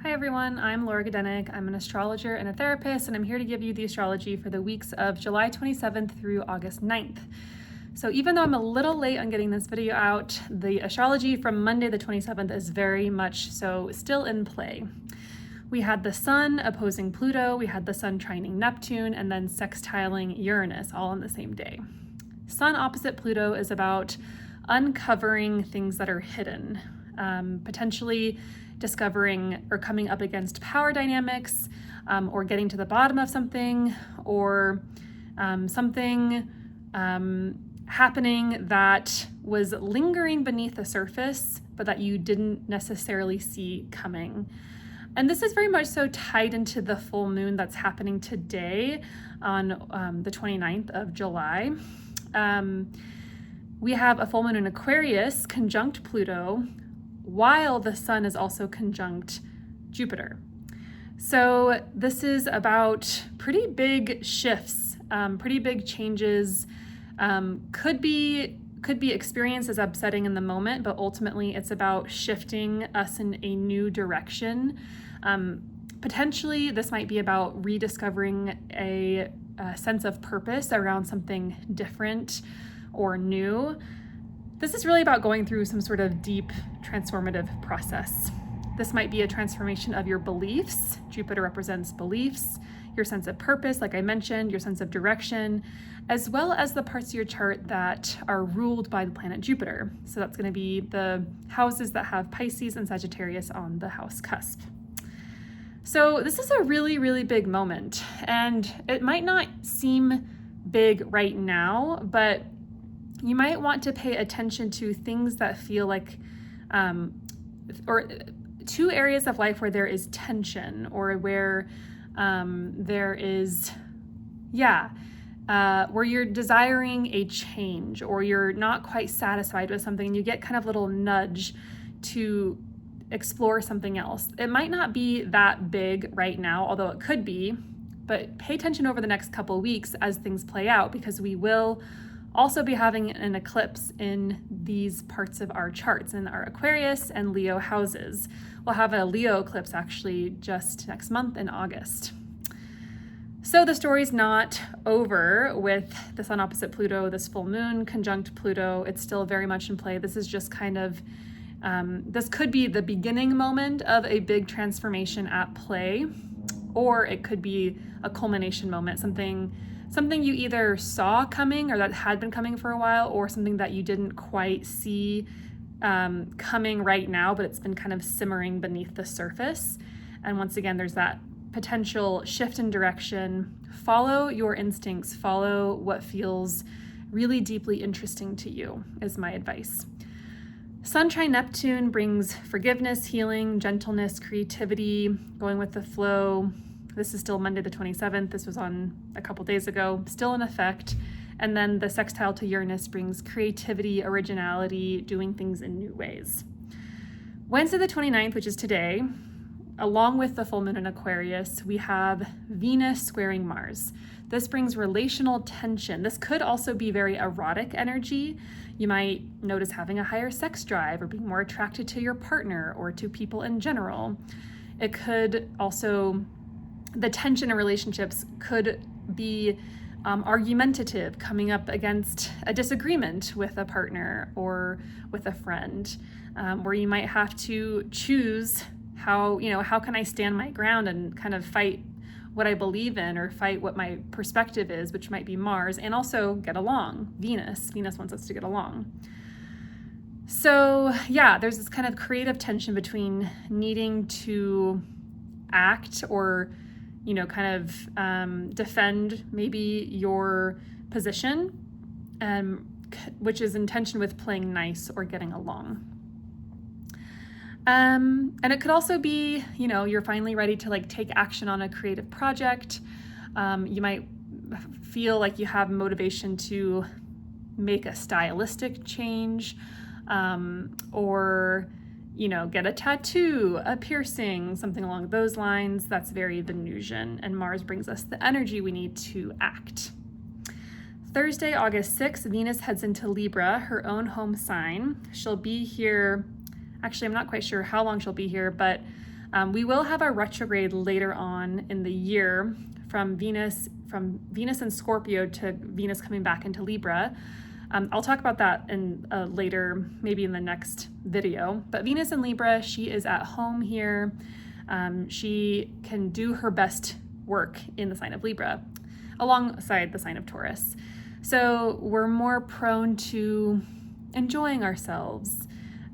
Hi everyone, I'm Laura Gadenik. I'm an astrologer and a therapist, and I'm here to give you the astrology for the weeks of July 27th through August 9th. So even though I'm a little late on getting this video out, the astrology from Monday the 27th is very much so still in play. We had the Sun opposing Pluto, we had the Sun trining Neptune, and then sextiling Uranus all on the same day. Sun opposite Pluto is about uncovering things that are hidden, potentially discovering or coming up against power dynamics, or getting to the bottom of something, or something happening that was lingering beneath the surface, but that you didn't necessarily see coming. And this is very much so tied into the full moon that's happening today on the 29th of July. We have a full moon in Aquarius conjunct Pluto, while the Sun is also conjunct Jupiter. So this is about pretty big shifts, pretty big changes. Could be experienced as upsetting in the moment, but ultimately it's about shifting us in a new direction. Potentially this might be about rediscovering a sense of purpose around something different or new. This is really about going through some sort of deep transformative process. This might be a transformation of your beliefs. Jupiter represents beliefs, your sense of purpose, like I mentioned, your sense of direction, as well as the parts of your chart that are ruled by the planet Jupiter. So that's going to be the houses that have Pisces and Sagittarius on the house cusp. So this is a really, really big moment, and it might not seem big right now, but you might want to pay attention to things that feel like, or two areas of life where there is tension, or where there is, where you're desiring a change, or you're not quite satisfied with something and you get kind of a little nudge to explore something else. It might not be that big right now, although it could be, but pay attention over the next couple weeks as things play out, because we will also be having an eclipse in these parts of our charts, in our Aquarius and Leo houses. We'll have a Leo eclipse actually just next month in August. So the story's not over with the Sun opposite Pluto, this full moon conjunct Pluto. It's still very much in play. This is just kind of, this could be the beginning moment of a big transformation at play, or it could be a culmination moment, something you either saw coming or that had been coming for a while, or something that you didn't quite see coming right now, but it's been kind of simmering beneath the surface. And once again, there's that potential shift in direction. Follow your instincts, follow what feels really deeply interesting to you, is my advice. Sun trine Neptune brings forgiveness, healing, gentleness, creativity, going with the flow. This is still Monday the 27th. This was on a couple days ago, still in effect. And then the sextile to Uranus brings creativity, originality, doing things in new ways. Wednesday the 29th, which is today, along with the full moon in Aquarius, we have Venus squaring Mars. This brings relational tension. This could also be very erotic energy. You might notice having a higher sex drive, or being more attracted to your partner or to people in general. It could also, the tension in relationships could be argumentative, coming up against a disagreement with a partner or with a friend, where you might have to choose how can I stand my ground and kind of fight what I believe in, or fight what my perspective is, which might be Mars, and also get along. Venus wants us to get along. So yeah, there's this kind of creative tension between needing to act, or kind of defend maybe your position, which is in tension with playing nice or getting along. And it could also be, you're finally ready to take action on a creative project. You might feel like you have motivation to make a stylistic change, or get a tattoo, a piercing, something along those lines. That's very Venusian, and Mars brings us the energy we need to act. Thursday, August 6th, Venus heads into Libra, her own home sign. She'll be here, actually I'm not quite sure how long she'll be here, but We will have a retrograde later on in the year from Venus and Scorpio to Venus coming back into Libra. I'll talk about that in later, maybe in the next video. But Venus in Libra, she is at home here. She can do her best work in the sign of Libra, alongside the sign of Taurus. So we're more prone to enjoying ourselves,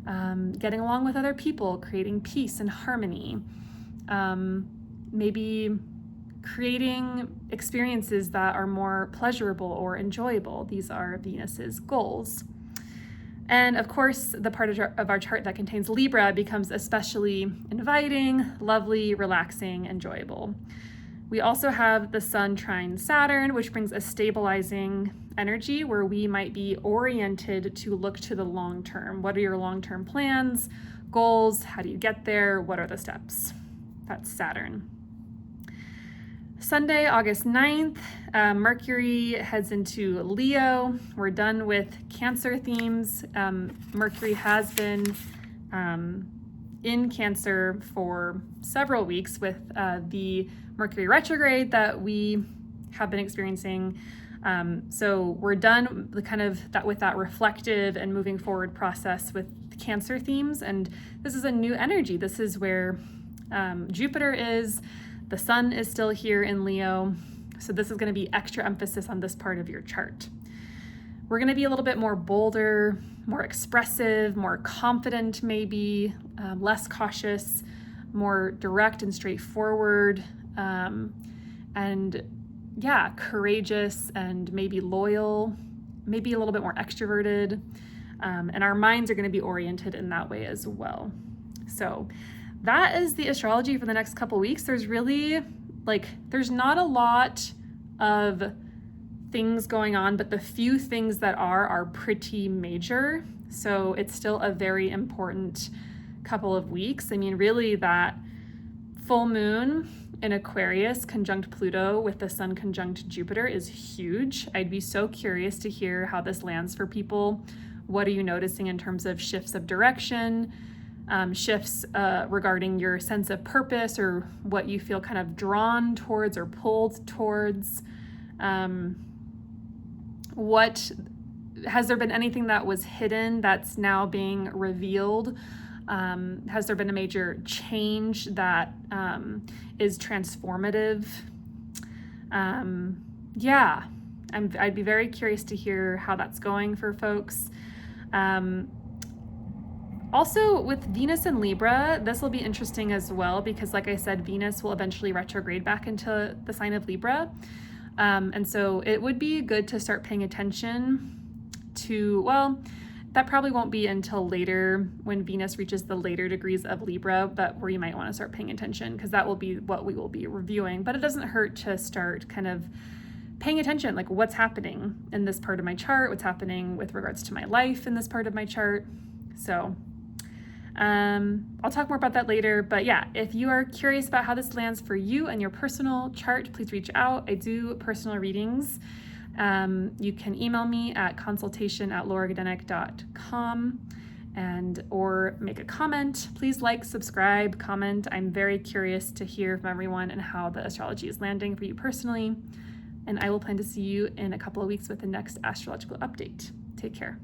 getting along with other people, creating peace and harmony, maybe creating experiences that are more pleasurable or enjoyable. These are Venus's goals. And of course, the part of our chart that contains Libra becomes especially inviting, lovely, relaxing, enjoyable. We also have the Sun trine Saturn, which brings a stabilizing energy where we might be oriented to look to the long term. What are your long-term plans, goals? How do you get there? What are the steps? That's Saturn. Sunday, August 9th, Mercury heads into Leo. We're done with Cancer themes. Mercury has been in Cancer for several weeks with the Mercury retrograde that we have been experiencing. So we're done with that reflective and moving forward process with Cancer themes. And this is a new energy. This is where Jupiter is. The Sun is still here in Leo. So this is going to be extra emphasis on this part of your chart. We're going to be a little bit more bolder, more expressive, more confident maybe, less cautious, more direct and straightforward, and yeah, courageous and maybe loyal, maybe a little bit more extroverted. And our minds are going to be oriented in that way as well. So that is the astrology for the next couple weeks. There's really there's not a lot of things going on, but the few things that are pretty major. So it's still a very important couple of weeks. I mean, really that full moon in Aquarius conjunct Pluto with the Sun conjunct Jupiter is huge. I'd be so curious to hear how this lands for people. What are you noticing in terms of shifts of direction, shifts regarding your sense of purpose, or what you feel kind of drawn towards or pulled towards? What has there been anything that was hidden that's now being revealed? Has there been a major change that is transformative? Yeah, I'd be very curious to hear how that's going for folks. Also, with Venus in Libra, this will be interesting as well because, like I said, Venus will eventually retrograde back into the sign of Libra. And so it would be good to start paying attention to, well, that probably won't be until later when Venus reaches the later degrees of Libra, but where you might want to start paying attention because that will be what we will be reviewing. But it doesn't hurt to start kind of paying attention, like what's happening in this part of my chart, what's happening with regards to my life in this part of my chart. So I'll talk more about that later, but yeah, if you are curious about how this lands for you and your personal chart, please reach out. I do personal readings. You can email me at consultation@lauragadenick.com or make a comment. Please like, subscribe, comment. I'm very curious to hear from everyone and how the astrology is landing for you personally. And I will plan to see you in a couple of weeks with the next astrological update. Take care.